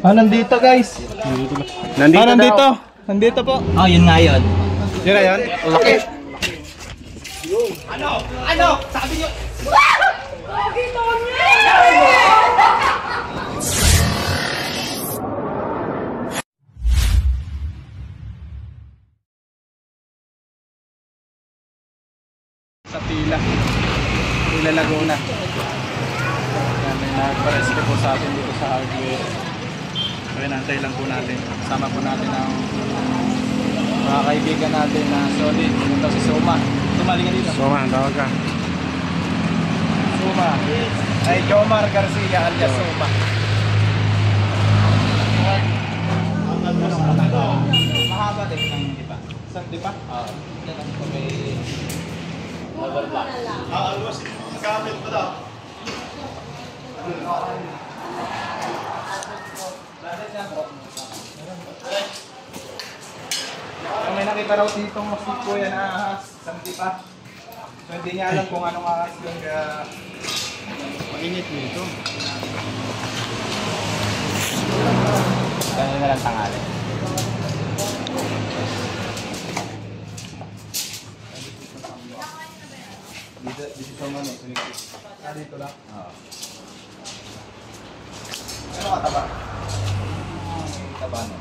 Ah, nandito guys. Nandito. Nandito po. Oh, yun nga yun. Yun na yun? Okay. Ano? Sabi niyo. Sa Pila Laguna. Yan, may nagpa-rescue po sa atin dito sa hardware. Kaya nantay lang po natin. Kasama po natin ang mga kaibigan natin na solid. Ito si Suma. Suma, liga dito. Suma, tawag ka. Suma. Ay, Jomar Garcia alias Suma. Mahaba din ang dipa. Saan dipa? Oo. Yan ang may... Alwas, gamit mo daw. May nakita raw ditong masiko yan na ahas. Saan dipa? So hindi niya alam kung anong ahas yung Mainit nito. Ganun na lang tangali. Dito sa mga sunikip. Ah, dito lang? Oo. Ano kataba? Taba na.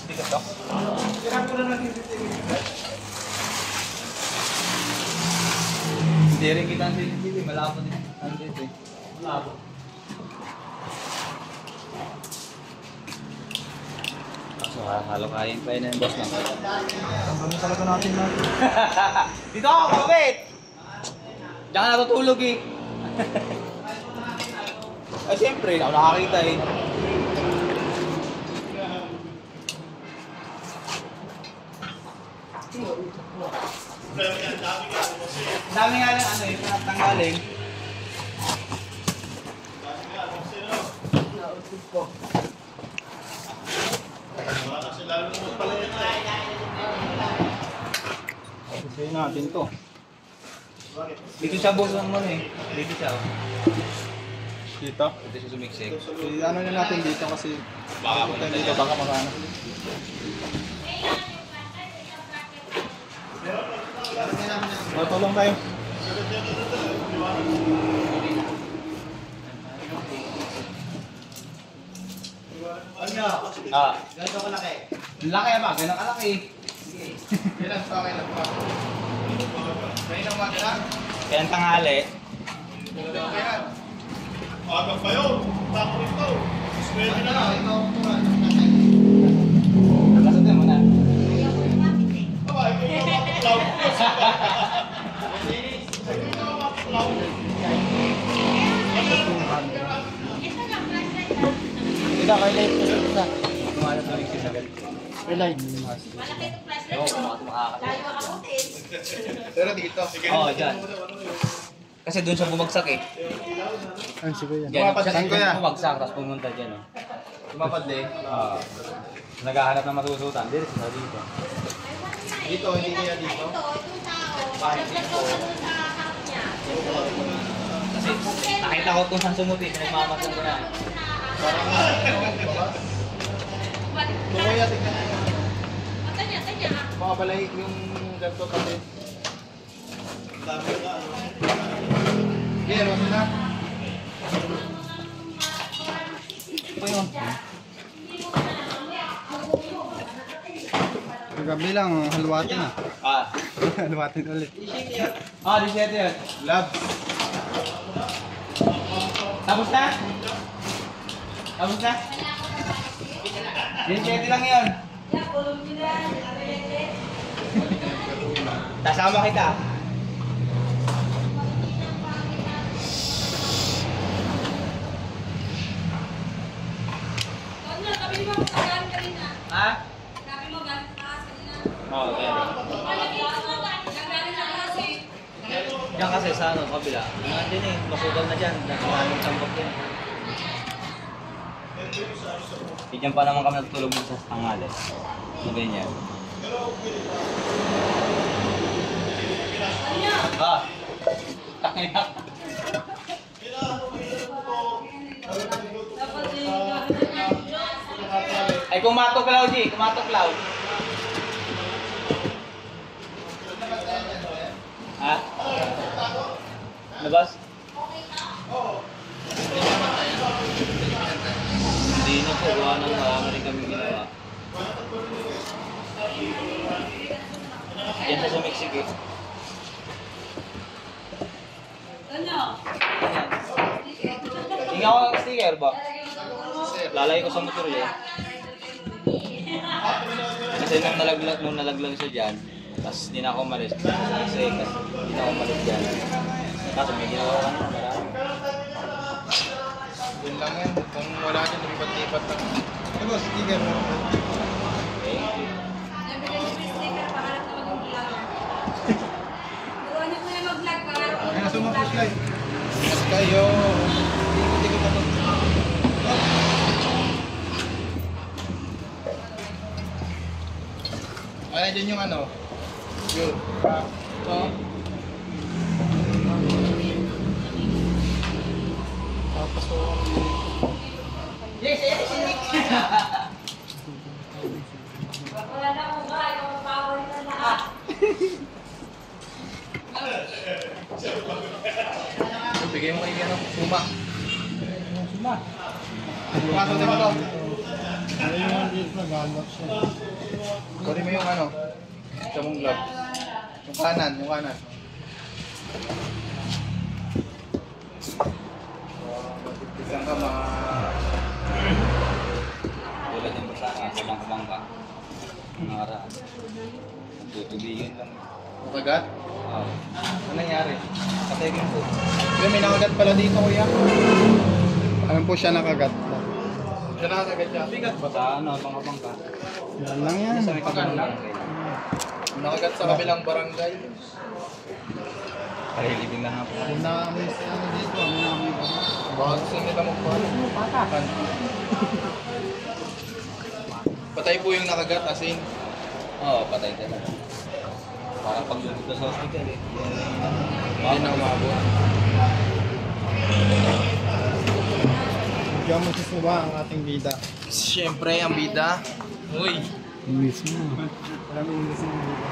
Dito to? Kailangan ko na natin dito. Hindi rin kita ang CCTV. Malabo din. Nandito eh. Malabo. So, halo-kain pa yun yung boss lang. Ang dami talaga natin na. Dito ako, bakit? Diyan ka natutulog eh. Ay, siyempre, ako nakakita eh. Dami nga lang ano eh, tanggalin. Kasi natin to. Dito siya boss lang muna eh. Dito siya. Dito? Dito siya sumiksik. Ano na natin dito kasi baka dito baka makano. Tulong tayo. Ah, Ganito ko laki. laki ba? Ganun kalaki. Sige. Ilan pa kayo lang pa? Kayo nang magka? Kaya tanghali. Kaya. Ano pa yun? Tako ito. Swerte na lang. Ikaw po. Lasad mo na. Aba, ikaw yung mapapalaw. Ito, kaya light ko sa isa. Kumala sa rin siya agad. Relay. Oo, makakasya. Pero dito. Oo, dyan. Kasi doon siya bumagsak eh. Ano si Kuya? Yan, Bumapad siya din, Kuya. bumagsak, tapos pumunta dyan. Oh. Tumapad din. Naghahanap ng masusutan. Dito siya dito. Dito, hindi kaya dito. Kasi nakita ko kung saan sumuti, nagmamasang ko na. Parang Kuya, tignan nyo. Baka pala yung ganito kasi. Dami na. Yan, wala na. Ito yun. Kagabi lang, halwatin ah. Ah. Halwatin ulit. Ah, 17 yun. Love. Tapos na? Tapos na? 17 lang yun. Kasama kita. Ha? Oo, kaya. Diyan kasi sa ano, kabila. Nandun eh, masugal na dyan. Daming tambak yan. Diyan pa naman kami natutulog sa tanghali. Sabi niya. kumatuklaw, G. Kumatuklaw. Ha? Nabas? Hindi na po. Gawa ng marami rin kami ginawa. Yan sa Mexico. Ayan. Tingnan ko ng sticker ba? Lalagay ko sa motor yun. Kasi nung nalaglag siya dyan, tapos hindi na ako umalis. Kasi hindi na ako umalis dyan. Tapos may ginawa ka na, marami. Yun lang yan. Kung wala dyan, lipat-lipat lang. Ano, sticker mo. Thank you. Kaya sumapos live. Mas kayo. Ikot-ikot na to. Ano dyan yung ano? Yun. Ito. Tapos ko. Yes, yes, yes. Wala na akong bahay, kung power na lahat. Bigay mo kay ano? Suma. Suma. Pasok din mo to. Kunin mo yung ano? Sa mong glove. Yung kanan, yung kanan. Isang ka Tulad yung basa, sa bangka-bangka. Nakaraan. Tutubigin lang. Kagat? Oo. Ano nangyari? Kategin po. Kuya, may nakagat pala dito, kuya. Ano po siya nakagat? Siya nakakagat siya. Bigat ba? Sa ano, bangka-bangka. Yan lang yan. Sa may kabilang lang. Nakagat sa kabilang barangay. Ay, libing na hapon. Kung na-amoy sa ano dito, may naamoy pa. Baka gusto nila magpano. Patakan. Patay po yung nakagat, asin. Oo, patay talaga. Parang paglulog sa hospital eh. Hindi na umabot. Bigyan mo si Suba ang ating bida. Siyempre, ang bida. Uy. English mo. Alam mo English mo bida.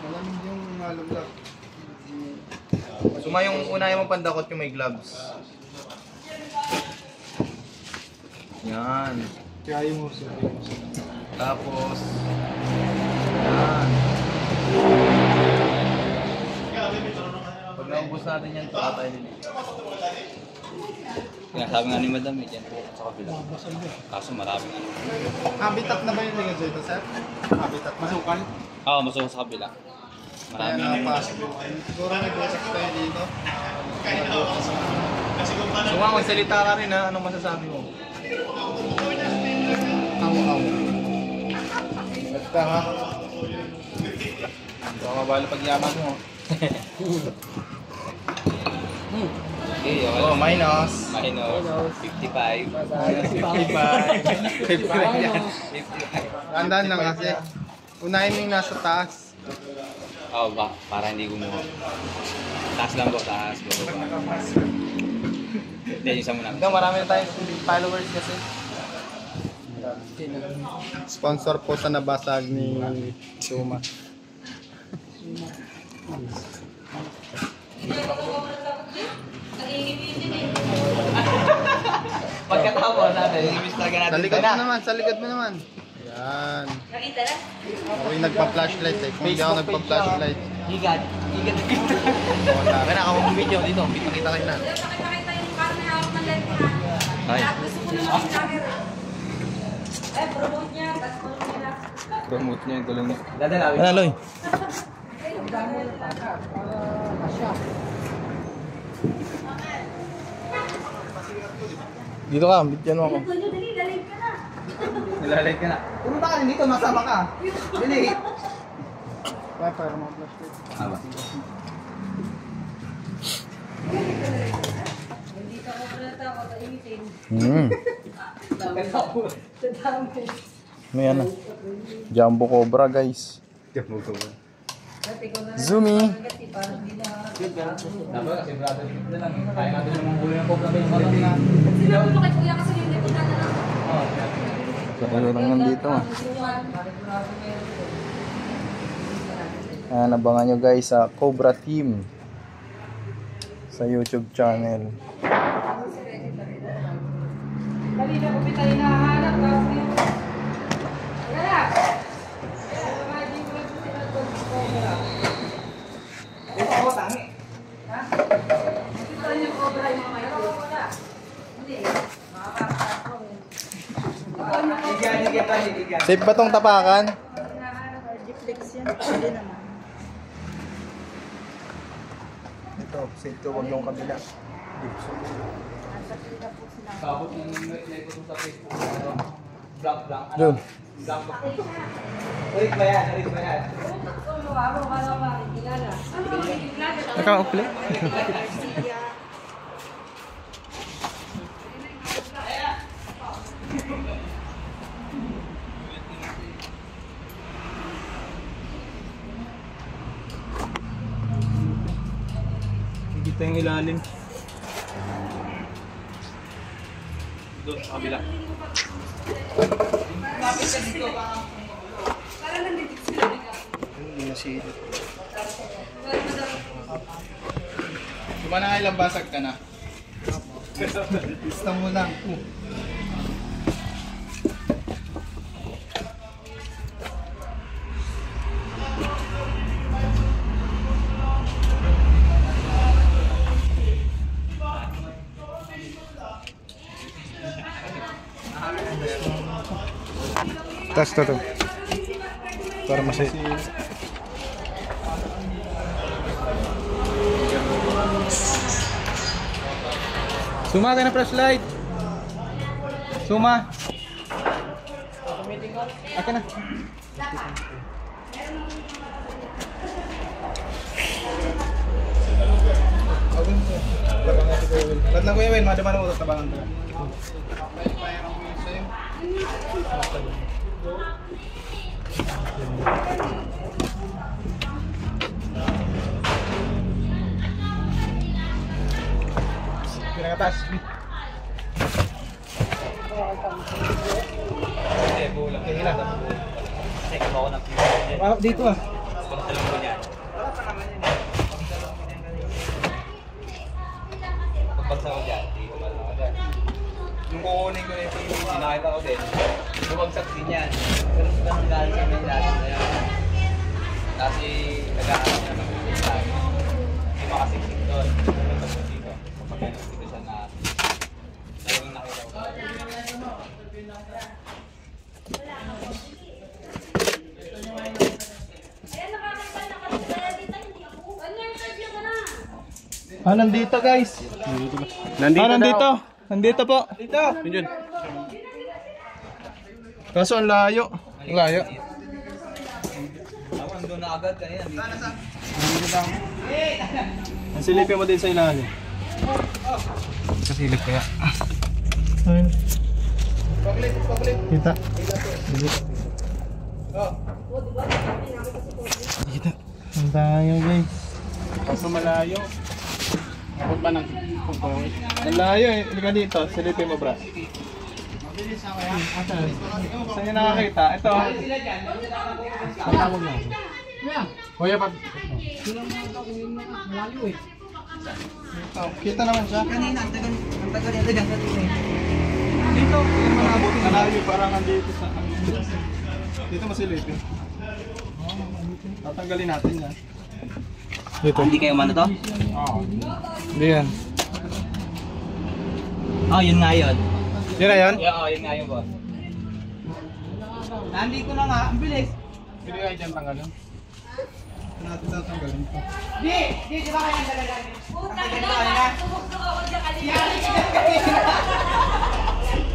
Alam mo yung malulak. Suma yung unahin mo pandakot yung may gloves. Yan. Kaya yung uso. Tapos, yan. Pag naubos natin yan, patay din. Sinasabi nga ni Madam eh, dyan po sa kabila. Kaso marami nga. Habitat na ba yung tingin dito, sir? Habitat na. Masukan? Oo, masuk sa kabila. Kaya Marami nga. nakapasok. Siguro nag-usap tayo dito. Suma, magsalita ka rin ha. Anong masasabi mo? Aw-aw. Ingat ka ha. Baka mabalo pagyaman mo. Okay, okay. Oh, minus. Minus 55. 55. 55. Tandaan lang kasi. Unahin mo yung nasa taas. Oo, para hindi gumuha. Taas lang po, taas. Baba. Hindi, yung isa muna. Hanggang marami na tayong followers kasi. Sponsor po sa nabasag ni Suma. Pagkatapos natin, i-miss talaga natin. Sa likod mo naman, sa likod mo naman. Yan. Nakita na? Ako'y nagpa-flashlight eh. Kung hindi ako nagpa-flashlight. Higad. Higad na kita. Kaya na ako video dito. Kita kayo na. Nakita yung parang may hawak ng light na. Ay. Gusto ko naman yung camera. Eh, promote niya. Tapos promote niya. Promote niya yung tulong niya. Dadalawin. Ano, Loy? Dito ka, bigyan mo ako. Dali, dali ka na. Nilalag ka na. Pumunta ka dito, masama ka. Dili. Kaya para mga flashlight. Aba. Hindi ka ko pala takot. Imitin. Sa dami. May ano. Jumbo Cobra guys. Zumi. Dapat kasi brother na lang. Kaya natin yung mga ulo ng cobra base. Sinabi mo kay kuya kasi yung likod na lang. Kaya lang nandito ah. Abangan nyo guys sa Cobra Team sa YouTube channel. Kanina ko kita hinahanap kasi wala. Ito ako, tangi. Ha? Ito yung cobra yung mga ito. Wala. Hindi. Makakasakong. Higyan. Safe ba tong tapakan? Reflex yan. Hindi naman. Ito, safe to, wag yung kabila. Sabot yung naikot sa Facebook. Blank. Yun. Blank. Ulit ba yan? Naka-upli? Kita yung ilalim. Doon sa kabila. Hindi na silip. Diba na ilang basag ka na? Gusto mo lang. Tas to. Para masaya. Suma ka na flashlight. Suma. Akin na. Ba't lang Kuya Will? Madaman mo ito tabangan ko. Pinakatas. Hindi, bulang. Kailan? Kasi kung ako ng pizza dyan. Dito ah. Kung talang ko niyan. Pagpagsa ko dyan, di ko malang ako dyan. Nung kukunin ko na yung PVC, nakita ko din. Bumagsak din yan. Ganun ba nang galing sa may lalim na yan? Kasi nag-aaral niya ng pizza. Hindi makasiksik doon. Pagpagsa dito. Kapag dito siya na talagang nakita ko. nandito guys. Nandito. Nandito po. Dito. Yun. Kaso ang layo. Ang layo. Ako nandun na agad kanina. Ang silipin mo din sa ilalim. Kasilip kaya. Ayun. Kita. Kita. Ang tayo guys. Kaso malayo. Abot pa ng pagkawin. Ang layo eh. Halika dito. Silipin mo bra. Saan yung nakakita? Ito. Patawag na. Kuya pag... Ito. Kita naman siya. Kanina, ang tagal kanina. Dito. Malayo parang andito sa... Dito masilipin. Tatanggalin natin yan. Dito. Hindi kayo umano to? Oo. Hindi yan. Oh, yun nga yun. Yun na yan? Oo, yun nga yun boss. Nandito na nga, ang bilis. Pwede kayo dyan tanggalin. Ito natin tatanggalin ito. Di ba kaya ang dalagan? Puta ka na! Tumugtog ako dyan kanina.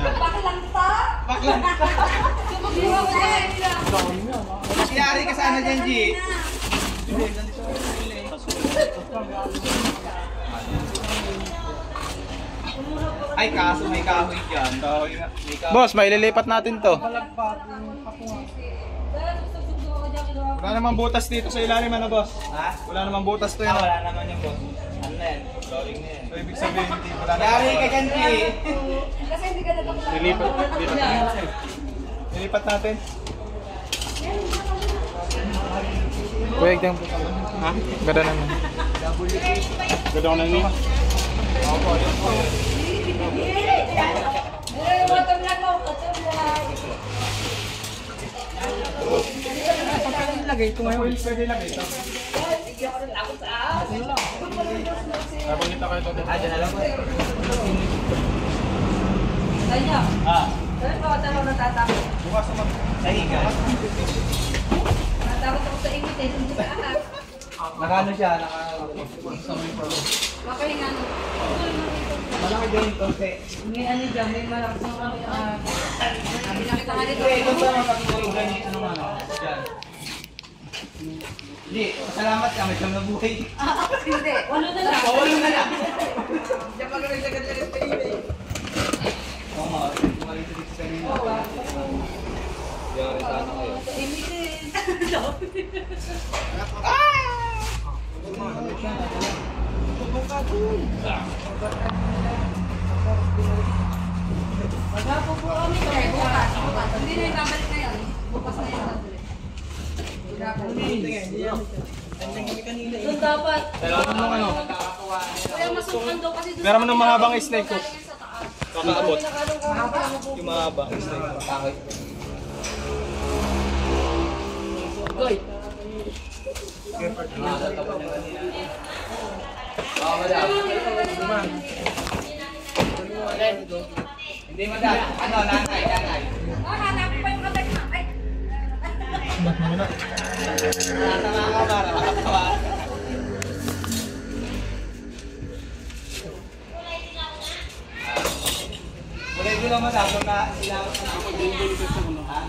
Baklangta? Baklangta. Tumugtog ako dyan kanina. Yari ka sana dyan, G. Ay, kaso may kahoy dyan. Kahoy na. May kahoy. Boss, maililipat natin to. Dahil tumugtog ako dyan kanina. Wala namang butas dito sa ilalim, ano boss? Ha? Wala namang butas to yan. Wala naman yung boss. Ano na yan? Rolling na yan. So, ibig sabihin, hindi wala Yari ka dyan, P. Kasi hindi ka nagpapalala. Nilipat natin. Kuya, egg po. Ha? Ganda naman. Ganda ko na niya. Bottom lang ako. Bottom lang. Lagay ito ngayon. Pwede lagay ito. Bigyan ko rin ako sa Habang kita kayo ito. Dyan na lang po. Kanya. Ah, Sabi ko, talo natatakot. Bukas naman. sa higa. Natatakot ako sa init eh. Hindi sa anak. Nakano siya, Makahinga. malaki din yung konti. May ano dyan, may malakas ng kami. Pinakita nga dito. Ito sa mga pagkukulogan niyo, ano ano, dyan. Hindi, salamat ka, may siyang nabuhay. Hindi. Walo na lang. Bawal na lang. Diyan pa kami sagad-sagad sa init eh. Oo nga, kumalit dito sa kanina. Yari sana kayo. Sa init eh. Magapo po kami. Bukas. Hindi na yung babalik na yan. Bukas na yan. Doon dapat. Ano ano? Kaya masukan daw kasi doon. Meron mo ng mahabang snake ko. Kakaabot. Yung mahaba. Hindi madal. Ano, nanay. Hanapin pa yung kamay na. Ay. Natama ka ba? Nakakatawa. Kulay ko lang madal. Kung na sila ha?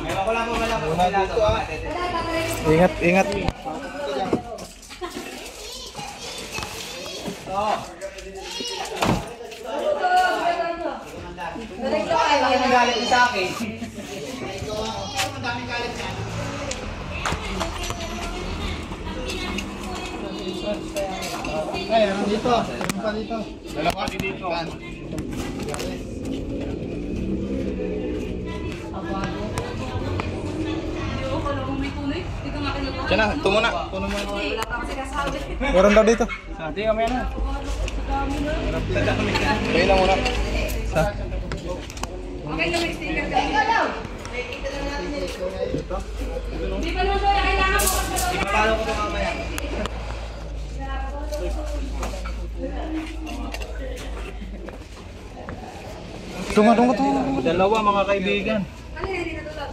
Ewan ko lang kung wala kung sila ito. Ingat, ingat. Bakit nagalit niyo sa akin? Ay, ano dito? Ano pa dito? Dalawa din dito. Diyan na, ito muna. Puno muna. Wala pa kasi kasabi. Meron daw dito. Hindi, kamaya na. Kayo lang muna. Okay na may sticker ka. Hindi pa naman siya kailangan mo kasi Ipapalo ko ito mamaya. Tunga, tunga, tunga. Dalawa mga kaibigan. ano yun, hindi natulog.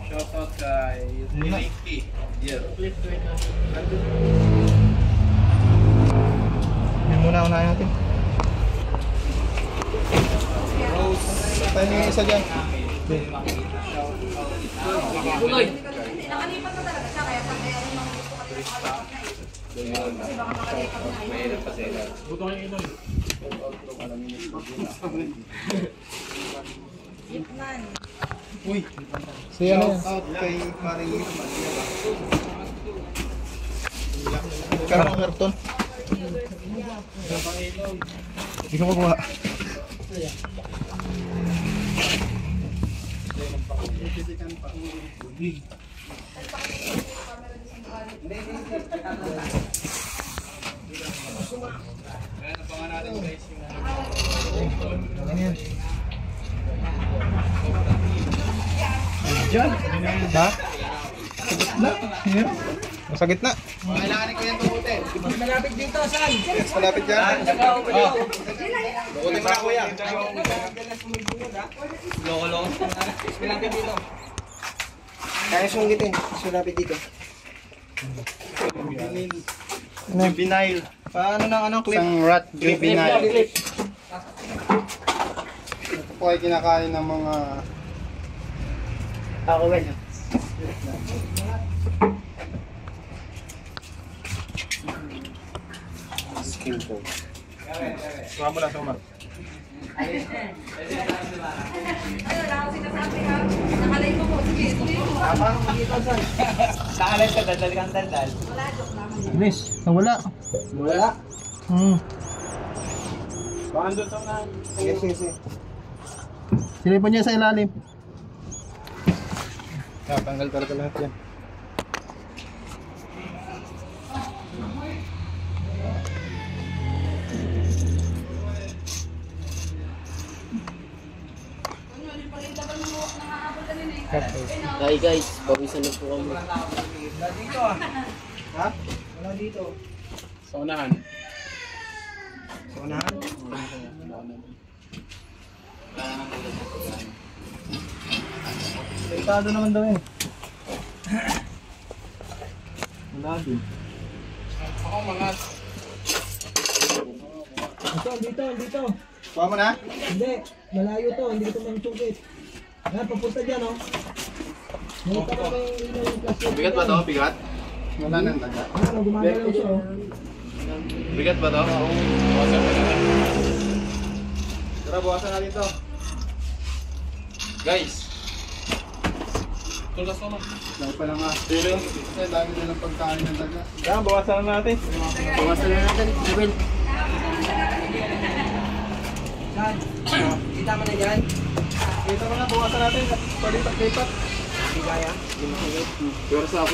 Shoutout kay Nicky. Yeah. Yan muna, unahin natin. Tayo yung isa dyan. Hindi, nakalipat na talaga siya. Kaya pag kaya rin mga gusto ka rin makalipat na eh. Kasi baka makalipat na eh. Mahirap pa sila. Butong yung ito. Si ano yan? Out kay Maring Yusman. Karang karton. Hindi ko makuha. Abangan natin guys yung Ano yan? Diyan. Ha? Sa gitna. Kailangan ko yan tumutin. Malapit dito, saan? Yes, malapit dyan. Tumutin mo na kuya. Loko-loko. Malapit dito. Kaya sunggitin. Malapit dito. Ano yan? Vinyl. Paano ng ano clip? Isang rat vinyl. Ito po ay kinakain ng mga... Ako well. tracking code. Suha mo na, suma. Ayun, ako sinasabi ha. Nakalay mo po. Sige, tuloy mo. Nakalit ka, daldal kang daldal. Wala, joke lang. Bilis, nawala. Wala. Baka doon sa unahan. Sige. Silipon niya sa ilalim. Tanggal talaga lahat yan. Hi guys, pawisan na po kami. Dito ah. Ha? Wala dito. Sa unahan. Sa unahan? Delikado naman daw eh. Wala din. Ako mga... Dito. Kuha mo na? Hindi, malayo to, hindi ito mang sungkit. Yan, papunta dyan, oh. Nakita ko may ilaw yung plastic. Bigat ba to? Bigat? Wala nang daga. Ano, gumagalaw siya, oh. Bigat ba to? Oo. Bawasan na natin. Tara, bawasan natin to. Guys! Tulas naman. Dahil pa lang kasi lagi nilang pagkain ng daga. Yan, bawasan na natin. Bawasan na natin, Ruben. Yan. Kita mo na dyan. Kita mo na, bawasan natin. Palipat-lipat. Hindi kaya. Pwersa.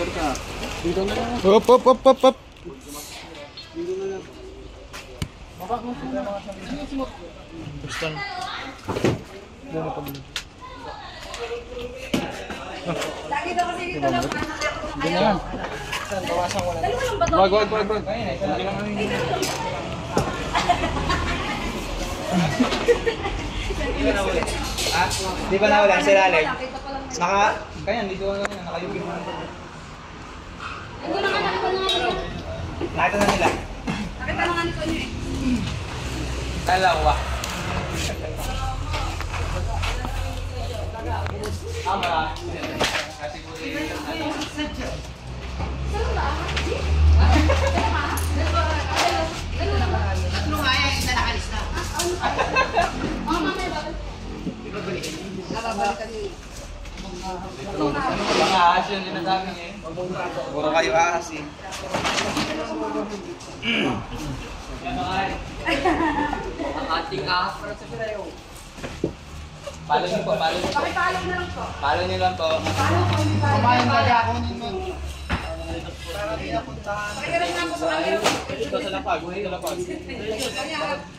Dito na lang. Hop. Lagi daw kasi dito lang. Ayaw. Bawasan ko na. Dalawa lang ba to? Wag. Di ba nawala si Laleg? Nakita pa lang. Kaya dito ka na, nakayugin mo na. Ito na nga, nakita na nga nito. Nakita na nila. Nakita na nga nito niyo eh. Dalawa. Mga ahas yun, din ang dami eh. Puro kayo ahas eh. Ating ahas para sa Pinayo. Follow nyo po. Pakipalo na lang po. Follow nyo lang po. Paano po? Hindi pa. Kumain daga ako nito. Pakiram na po sa camera. Ito sa lapag. Kaya,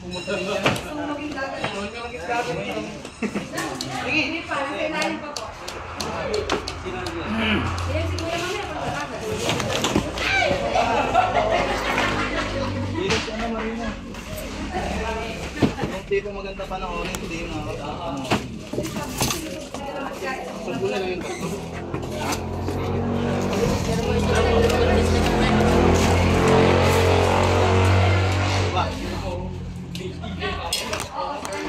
gusto mo maging dagat. Hindi pa, nasa ilalim pa po. Ayan si Kuya mamaya pag Hindi po maganda pa ng orin, hindi yung mga kapatid. Sugbo na lang yung tatlo.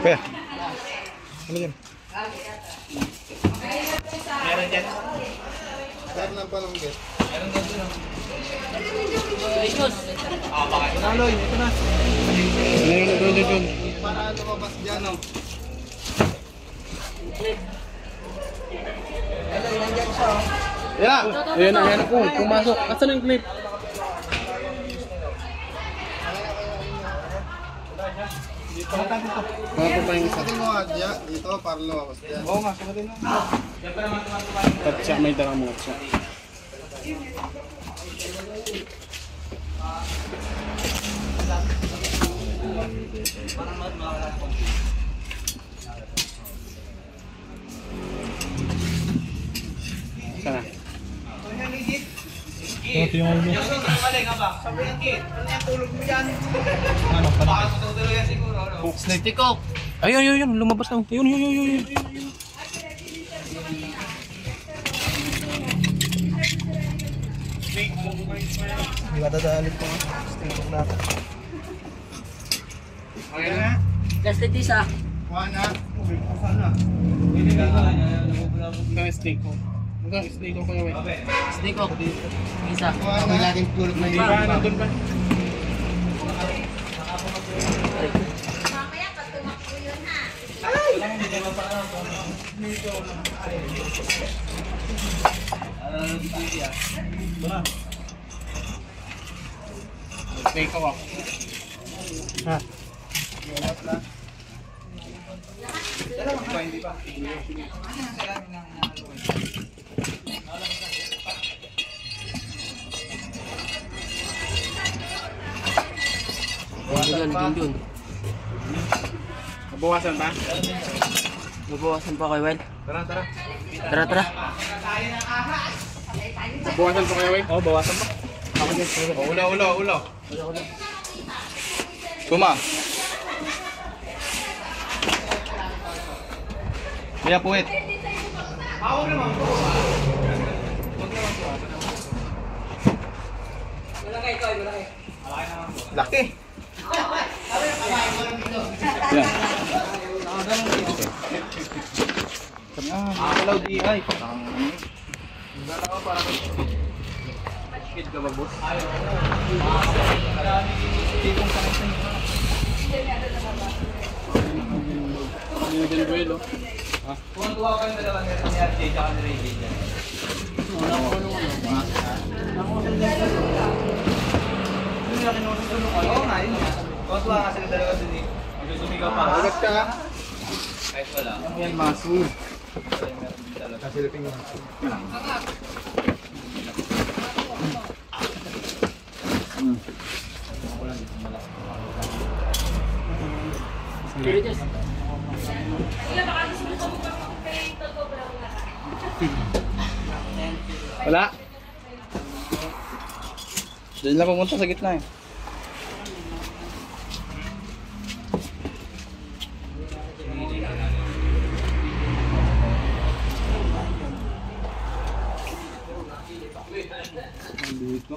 Kuya. Ano yan? Meron dyan. Dahil ng palunggit. Meron dyan dun. Ayos! Baka ito na. Aloy, ito na. Doon. Para lumabas dyan, oh. Ayan na po. Pumasok. Asan ang clip? Sabi mo nga dyan, dito para lumabas dyan. Oo nga, sumatin na. Siyempre naman tumatubay. Tatsa, may darang mga tatsa. Parang makakala ng konti. Sana. Ito yung ano. Yung susunod mali nga ba? Sabi ng kid, ano yung tulog mo yan? Baka matutulog yan siguro. Ano? Tikok! Ayun, lumabas na. Ayun. Madadaanin ko. Stingok natin. Okay na? Gastritis ah. Kuha na. Kuha na. Hanggang steak ko. Hanggang steak ko kayo eh. Tikok. Isa. Kuha na. Laging tulog na Di ba? Nandun ba? Take ko ako. Ha? Hindi pa. Dun. Nabawasan pa? Nabawasan pa kay Well. Tara, tara. Tara. Bawasan pa kayo, eh? Oo, bawasan pa. Ulo. Tuma. Kaya puwit. Laki. Yan. Alaw di ay. Kid ka ba, boss? Tuwa ka yung dalawa nito ni RJ tsaka ni Ray J dyan. Oo nga, yun nga. Tuwa kasi yung dalawa dun eh. Sumigaw pa. Ulat ka. Kahit wala. Yan, maso. Talaga. Wala. Diyan lang pumunta sa gitna eh. Dito.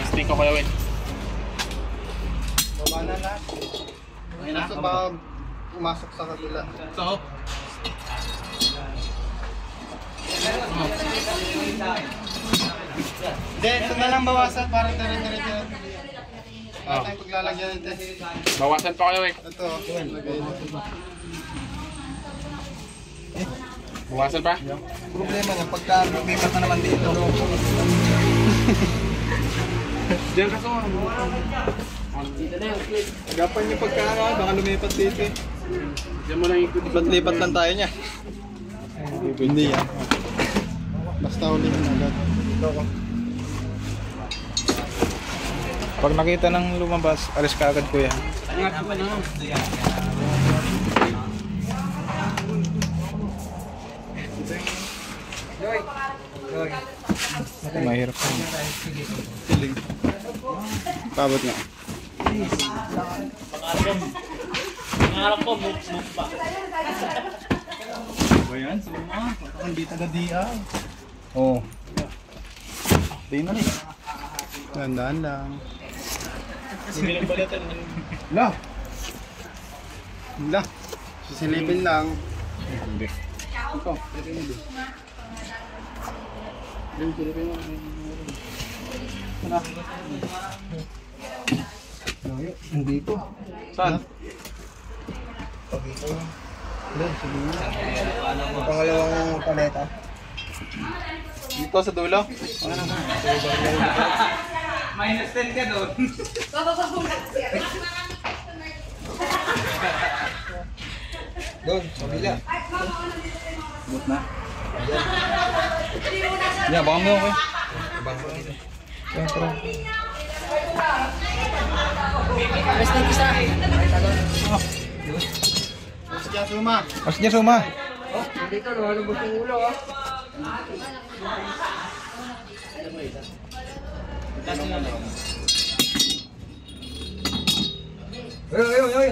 Stick ko kaya wait. Baba na lahat. Nasa bag, pumasok sa kabila. So, Hindi, ito na lang bawasan para dire-diretso. Wala tayong paglalagyan nito. bawasan pa kayo eh. Ito, lagay na. Bawasan pa? Problema niya, pagka lumipat na naman dito. Diyan ka so. Gapan niyo pagka baka lumipat dito eh. Diyan mo lang ikot. Lipat lang tayo niya. Hindi yan. Basta uli na agad. Pag nakita ng lumabas, alis ka agad kuya. Mahirap ka. Pabot nga. Bayan, suma. Hindi taga-DI. Oo. Di na rin. Tandaan lang. La. Hindi. Sisilipin lang. Hindi. Ito. Hindi ko. Saan? Pangalawang paleta. Dito sa dulo. Minus 10 ka doon. Doon, kabila. But na. Yeah, baka mo okay. Sige, suma. Mas niya suma. Dito, lumalubos yung ulo, ah. Ayun.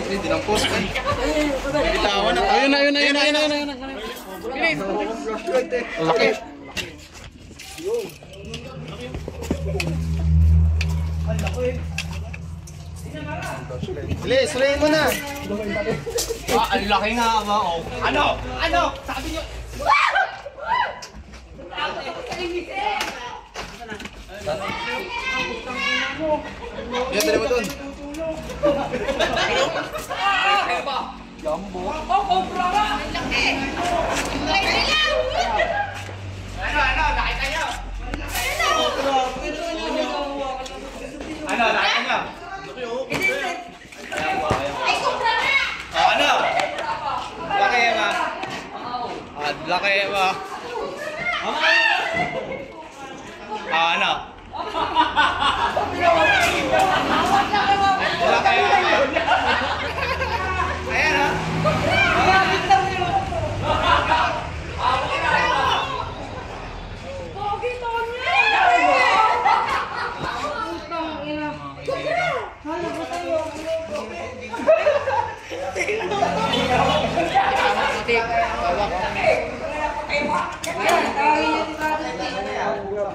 Hindi lang post eh. Bitawan na. Ayun na. Bilis. Laki. Bilis, sulayin mo na. Ang laki nga ba? Oh. Ano? Sabi niyo. Yan, dali mo dun. Nakita niyo? Nakita niyo? Ano? Laki ba? Laki ba? Ano? Laki ba? Ayan ha?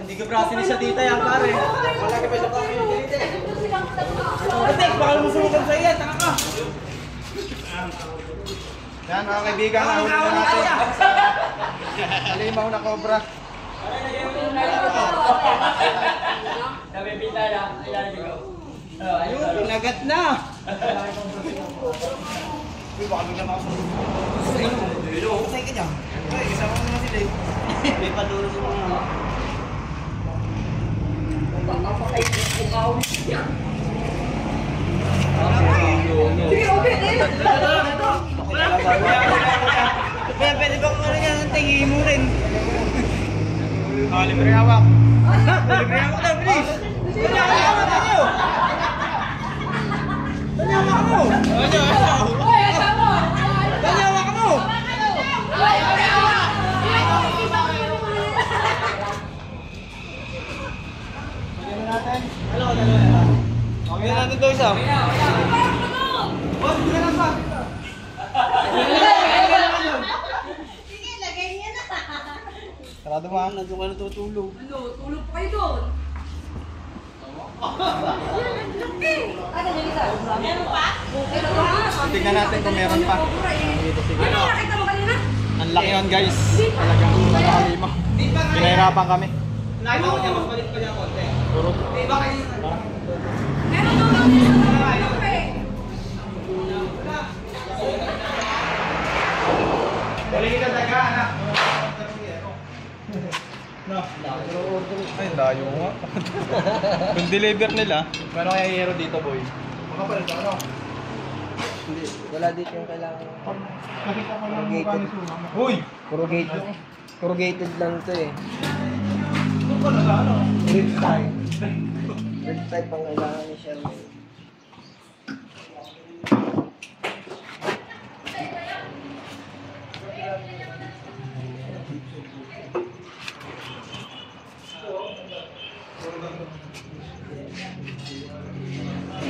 Hindi ka brasili sa tita yan, pare. Malaki pa siya kami. Atik, baka masukan sa iya, taka ka. Yan mga kaibigan, nahuli na natin. Halimaw na cobra. Ayun, pinagat na. Sa'yo ka dyan. Ay, isama mo naman sila eh. May padulo sa mga. Kaya pwede bang ano yan, tingin mo rin. Libre hawak. Libre hawak na, bilis. Libre hawak na nyo. Libre hawak mo. Libre hawak mo. Pagyan natin ito isa. Sige, lagay niya na. Sarado ba? Nandun ka natutulog. Tulog pa kayo doon. Meron pa? Tignan natin kung meron pa. Ano nakita mo kanina? Ang laki yun guys. Talagang halimaw. Pinahirapan kami. Nakita ko niya, mas malit pa niya konti. Puro. Iba kayo. Meron doon dito. Balik ka taga, anak. Ay, layo nga. Kung deliver nila, paano kaya hero dito, boy? Makapal ka, ano? Hindi, wala dito yung kailangan. Nakita ko lang mukha ni Uy! Corrugated lang to eh. Ito pa na ano? Rip type. Rip type ang kailangan ni Sherman.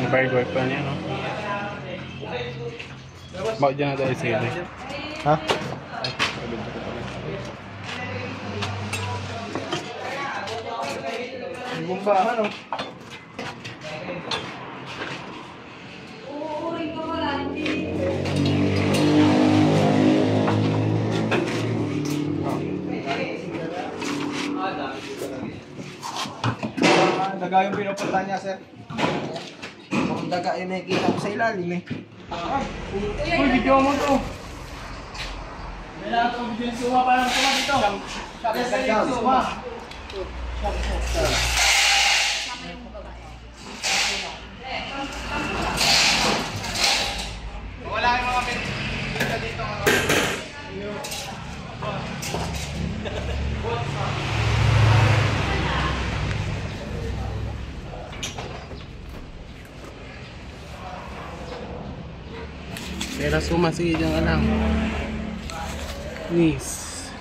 Mobile work pa niya, no? Bakit dyan na tayo sila? Ha? May bumbahan, oh. Uuring ka wala. Hindi. Daga yung pinupunta niya, sir. Ang daga yung nakikita ko sa ilalim eh. Uy, video mo to. Kailangan ko bigyan suha para naman dito. Suha. Wala kayong mga pinita dito. Pera suma, sige dyan ka lang. Please.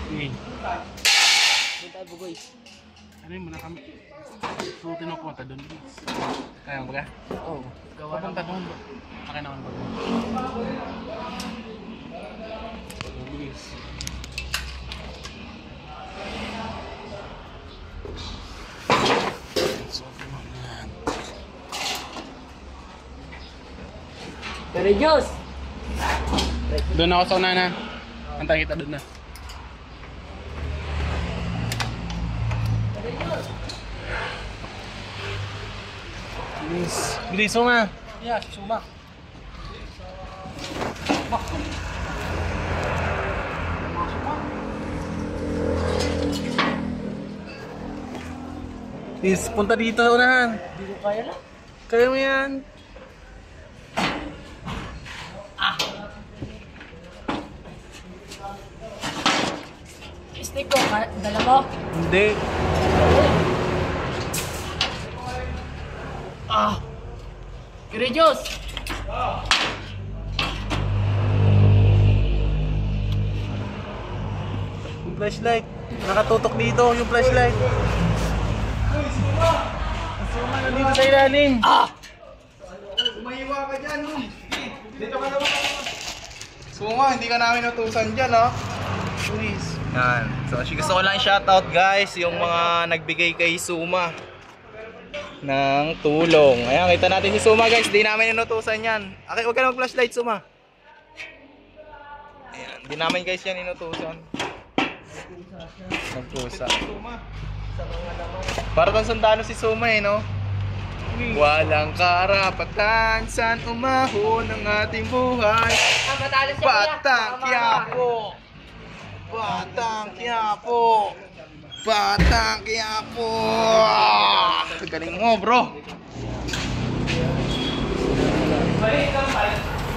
Okay. Punta po guys. Ano yun muna kami? Suotin ako punta doon, please. Kaya mo ba? Oo. Papunta doon ba? Akin naman ba? Please. Pero Diyos! Doon ako sa una na. Antay kita doon na. Bilis. Bilis, Suma. Yeah, si Suma. Please, punta dito unahan. Hindi ko kaya lang. Kaya mo yan. Stick ko, dala mo? Hindi. Pero Diyos! Yung flashlight. Nakatutok dito yung flashlight. Suma nandito sa ilalim. Umahiwa ka dyan, Dito ka naman. Suma, hindi ka namin utusan dyan, ha? Please. Yan. So, gusto ko lang shoutout guys, yung mga nagbigay kay Suma ng tulong. Ayan, kita natin si Suma guys, di namin inutusan yan. Okay, huwag ka na mag-flashlight, Suma. Ayan, di namin guys yan inutusan. Nagpusa. Para kang sundalo si Suma eh, no? Walang karapatan saan umahon ng ating buhay. Batang Quiapo! Batang Quiapo! Batang Quiapo! Galing mo, bro!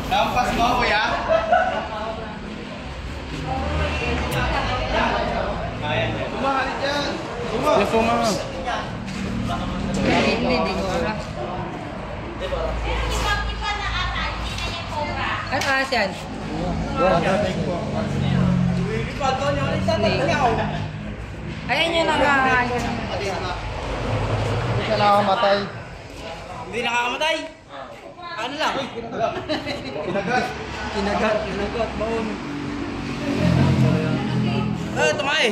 Lampas mo, kuya? Bumahali dyan! Yes, Suma. Hindi ko alam. Ano oras yan? Ayan yun ang Hindi ka nakamatay. Hindi nakakamatay. Ano lang? Kinagat, baon. Tumae.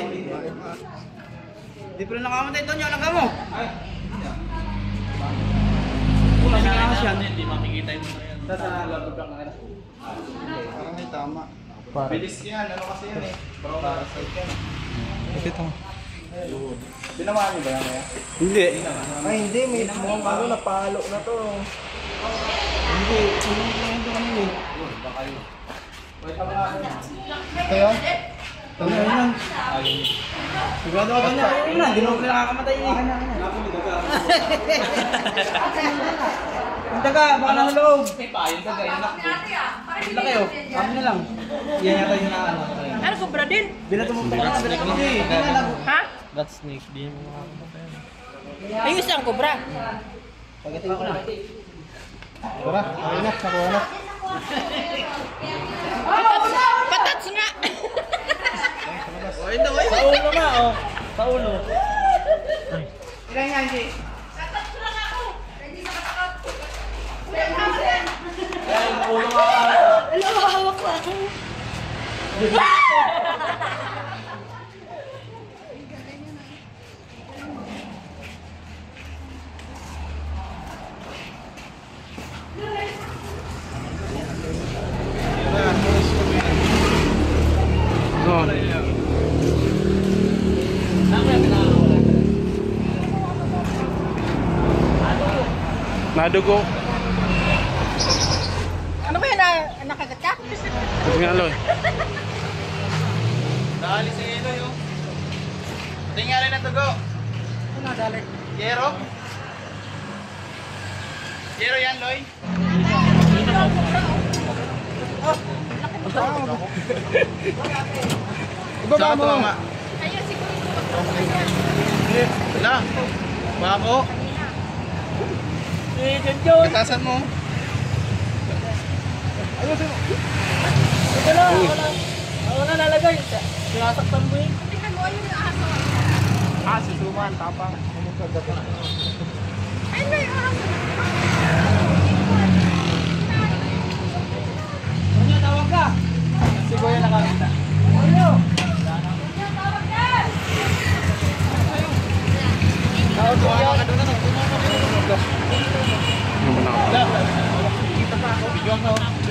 Hindi pa rin nakakamatay ito nyo. Anong mo? Kung nakakas yan, hindi makikita yung mga yan. Parang may tama. Bilis yan, ano kasi yan eh. Parasite yan. Ito. Binamaan niyo ba yan kaya? Hindi. Ay hindi, may mukhang ano, napalo na to. Hindi, hindi kami eh. Kaya? Ano yan? Sigurado ka ba niya? Ayun na, hindi naman nakakamatay eh. Yung taga, baka na loob. May pa, yung tagay. Sila kayo, kami na lang. Yan yata yung naano. Ano, sobra din? Binatumong pa ka, binatumong pa. Ha? That snake, di mo makakamatay. Ayos ang kubra. Pagdating ko na. Tara, okay na, nakuha na. Patats nga! Sa ulo na, oh. Sa ulo. Ilan yan, Jay? Ano, hawak ko ako. Nadugo. Ano ba yun? Nakagat ka? Ito nga, Loy. Dali si Eloy, oh. Tingnan na tugo. Ano, dali? Yero? Yero yan, Loy? Ibaba mo. Ayun, siguro. Wala. Bako. Katasan mo. Ito lang, ako na nalagay. Sinasaktan mo yun. Tingnan mo, ayun yung aso. Si Suman, tapang. Ayun na yung aso. Ano, tawag ka? Si Kuya nakakita. Ano? Tawag ka! Tawag ka doon na. Ano ba na? Kita pa ako. Video ako.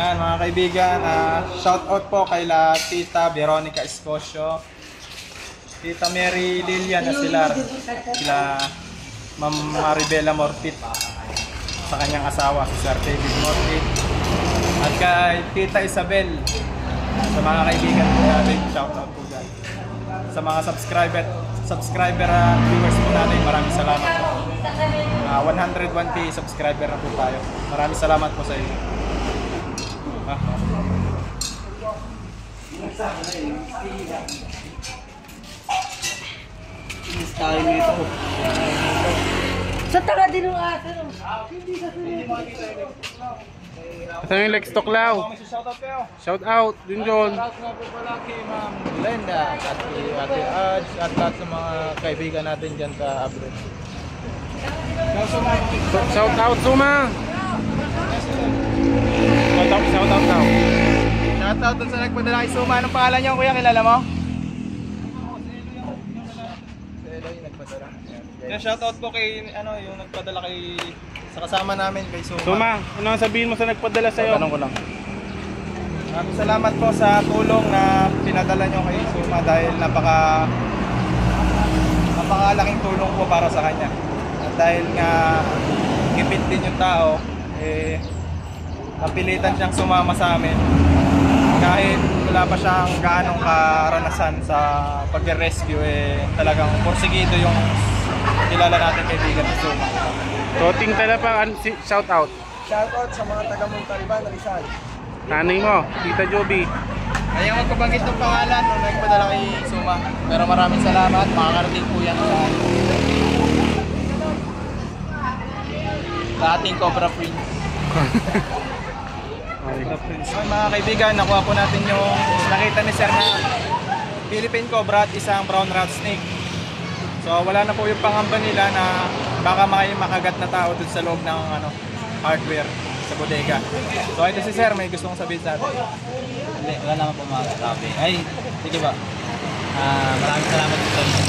Ayan mga kaibigan, shout out po kay Tita Veronica Escocio, Tita Mary Lilian Asilar, sila Ma'am Maribela Morpit sa kanyang asawa si Sir David Morpit, at kay Tita Isabel. Sa mga kaibigan po natin, shout out po dyan. Sa mga subscriber viewers po natin, maraming salamat po. 101k subscriber na po tayo. Maraming salamat po sa inyo. Tayo dito. Sa taga din ng asa. Ito yung Lex Toklaw. Shout out kayo. Shout out din doon. Shout nga po pala kay Ma'am Glenda at kay Ate Adj at lahat sa mga kaibigan natin dyan sa abroad. Shout out Suma. Shout out daw. Shout out dun sa nagpadala kay Suma. Anong pangalan niyo kuya? Kilala mo? Yeah, shout out po kay yung nagpadala kay sa kasama namin kay Suma. Suma, ano ang sabihin mo sa nagpadala sa'yo? Tanong ko lang. Maraming salamat po sa tulong na pinadala nyo kay Suma dahil napakalaking tulong po para sa kanya. At dahil nga gipit din yung tao, napilitan siyang sumama sa amin. Kahit wala pa siyang gaanong karanasan sa pag-rescue, talagang porsigido yung kilala natin kaibigan ni Suma. Toting Talapang, shout out. Shoutout sa mga taga Montalban, Rizal. Nanay mo, Tita Joby. Ayaw magpabanggit ng pangalan nung nagpadala kay Suma. Pero maraming salamat, makakarating po yan sa ating Cobra Prince. So, mga kaibigan, nakuha po natin yung nakita ni Sir na Philippine Cobra at isang brown rat snake. So wala na po yung pangamba nila na baka may makagat na tao dun sa loob ng hardware sa bodega. So ito si Sir, may gusto kong sabihin sa atin. Hindi, wala naman po mga sabi. Ay, sige ba? Maraming salamat po sa inyo.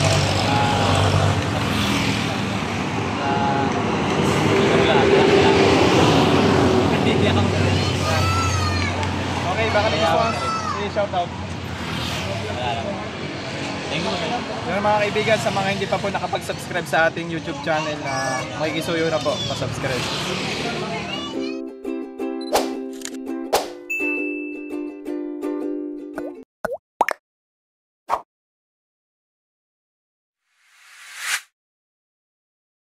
Okay, baka may gusto kong i-shout out. Thank you. Yung mga kaibigan, sa mga hindi pa po nakapag-subscribe sa ating YouTube channel, makikisuyo na po, pa-subscribe.